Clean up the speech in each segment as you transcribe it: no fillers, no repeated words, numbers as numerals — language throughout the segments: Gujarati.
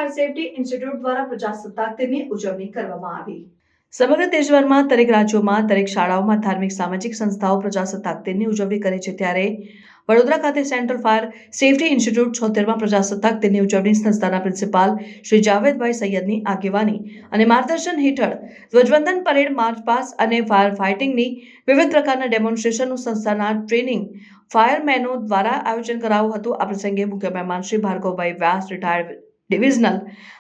ફાયર સેફટી ઇન્સ્ટિટ્યૂટ દ્વારા પ્રજાસત્તાક દિનની ઉજવણી કરવામાં આવી। સમગ્ર દેશભરમાં દરેક રાજ્યોમાં દરેક શાળાઓમાં ધાર્મિક સામાજિક સંસ્થાઓ પ્રજાસત્તાક દિનની ઉજવણી કરે છે, ત્યારે વડોદરા ખાતે સેન્ટ્રલ ફાયર સેફટી ઇન્સ્ટિટ્યૂટ 76માં પ્રજાસત્તાક દિનની ઉજવણી સંસ્થાના પ્રિન્સિપાલ શ્રી જાવેદભાઈ સૈયદની આગેવાની અને માર્ગદર્શન હેઠળ ધ્વજવંદન પરેડ, માર્ચ પાસ અને ફાયર ફાઇટિંગની વિવિધ પ્રકારના ડેમોન્સ્ટ્રેશનનું સંસ્થાના ટ્રેનિંગ ફાયરમેનો દ્વારા આયોજન કરાયું હતું। આ પ્રસંગે મુખ્ય મહેમાન Shri Bhargavbhai Vyas, retired divisional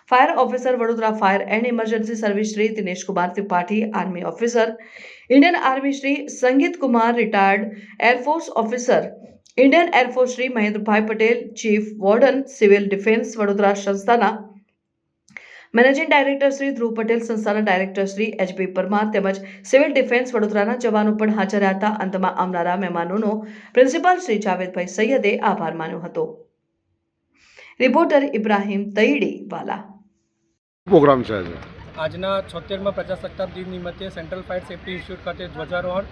fire officer Vadodara fire and emergency service Shri Dinesh Kumar Tripathi, army officer Indian army Shri Sangeet Kumar, retired air force officer Indian air force Shri Mahendrabhai Patel, chief warden civil defence Vadodara સંસ્થાના મેનેજિંગ ડાયરેક્ટર શ્રી ધ્રુવ પટેલ, સંસ્થાના ડાયરેક્ટર શ્રી એચ.બી. પરમાર તેમજ સિવિલ ડિફેન્સ વડોદરાના જવાનો પણ હાજર રહ્યા હતા। અંતમાં આવનારા મહેમાનોનો પ્રિન્સિપાલ શ્રી જાવેદભાઈ સૈયદે આભાર માન્યો હતો। રિપોર્ટર ઇબ્રાહિમ તઈડીવાલા। પ્રોગ્રામ છે આજના 76માં પ્રજાસત્તાક દિન નિમિત્તે સેન્ટ્રલ ફાયર સેફટી ઇન્સ્ટિટ્યૂટ ખાતે ધ્વજારોહણ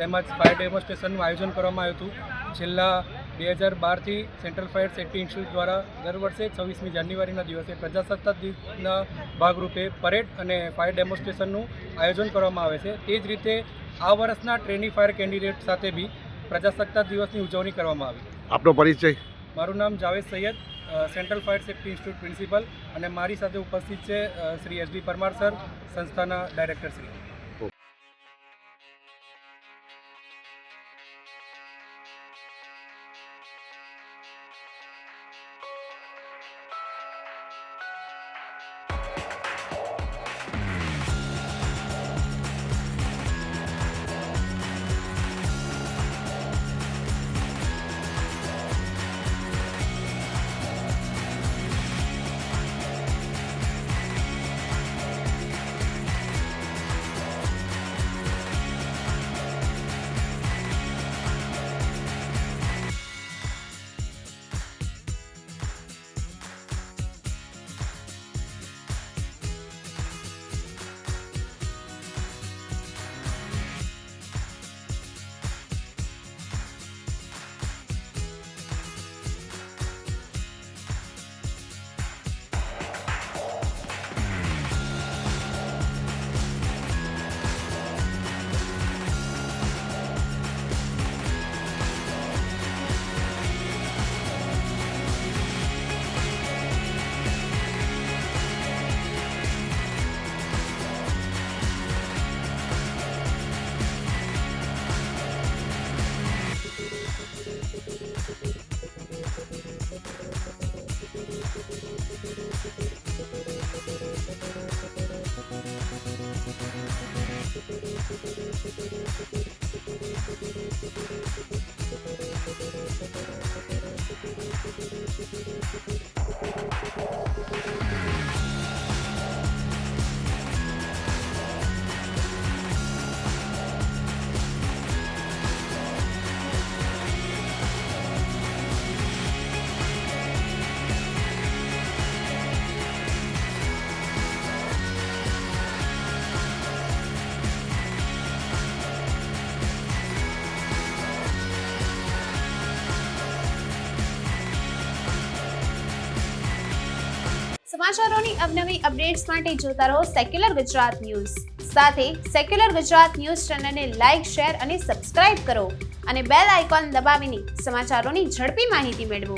તેમજ ફાયર ડેમોન્સ્ટ્રેશનનું આયોજન કરવામાં આવ્યું હતું। છેલ્લા 2012થી સેન્ટ્રલ ફાયર સેફટી ઇન્સ્ટિટ્યૂટ દ્વારા દર વર્ષે 26મી જાન્યુઆરીના દિવસે પ્રજાસત્તાક દિનના ભાગરૂપે પરેડ અને ફાયર ડેમોન્સ્ટ્રેશનનું આયોજન કરવામાં આવે છે। તે જ રીતે આ વર્ષના ટ્રેની ફાયર કેન્ડિડેટ સાથે બી પ્રજાસત્તાક દિવસની ઉજવણી કરવામાં આવી। આપનો પરિચય? મારું નામ Javed Saiyed, central fire safety institute principal, અને મારી સાથે ઉપસ્થિત છે શ્રી એચ.બી. પરમાર સર, સંસ્થાના ડાયરેક્ટર શ્રી। સમાચારોની અવનવી અપડેટ્સ માટે જોતા રહો સેક્યુલર ગુજરાત ન્યૂઝ। સાથે સેક્યુલર ગુજરાત ન્યૂઝ ચેનલને લાઇક, શેર અને સબસ્ક્રાઇબ કરો અને બેલ આઇકોન દબાવીને સમાચારોની ઝડપી માહિતી મેળવો।